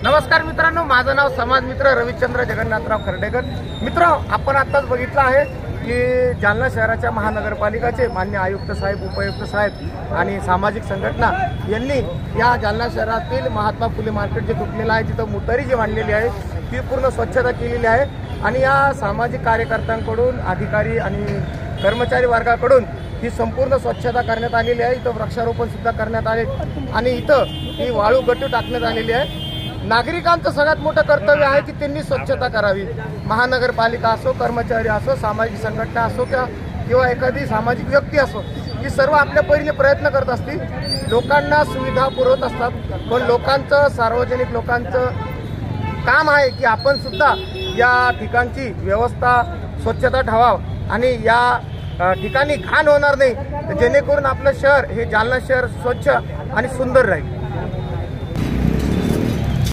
नमस्कार मित्रांनो, माझं नाव समाज मित्र रविचंद्र जगन्नाथराव खर्डेकर। मित्र, आपण आताच बघितलं आहे की जालना शहराच्या महानगरपालिकाचे मान्य आयुक्त साहेब, उपायुक्त साहेब आणि सामाजिक संघटना यांनी या जालना शहरातील महात्मा फुले मार्केट जे तुटलेलं आहे, तिथं मुतारी जी मांडलेली आहे ती पूर्ण स्वच्छता केलेली आहे। आणि या सामाजिक कार्यकर्त्यांकडून, अधिकारी आणि कर्मचारी वर्गाकडून ही संपूर्ण स्वच्छता करण्यात आलेली आहे। इथं वृक्षारोपण सुद्धा करण्यात आले आणि इथं ही वाळू गट्टू टाकण्यात आलेली आहे। नागरिकांचं सगळ्यात मोठं कर्तव्य आहे की त्यांनी स्वच्छता करावी। महानगरपालिका असो, कर्मचारी असो, सामाजिक संघटना असो किंवा एखादी सामाजिक व्यक्ती असो, ही सर्व आपल्या परीने प्रयत्न करत असतील, लोकांना सुविधा पुरवत असतात। पण लोकांचं, सार्वजनिक लोकांचं काम आहे की आपण सुद्धा या ठिकाणची व्यवस्था, स्वच्छता ठेवावं आणि या ठिकाणी घाण होणार नाही, जेणेकरून आपलं शहर हे जालना शहर स्वच्छ आणि सुंदर राहील।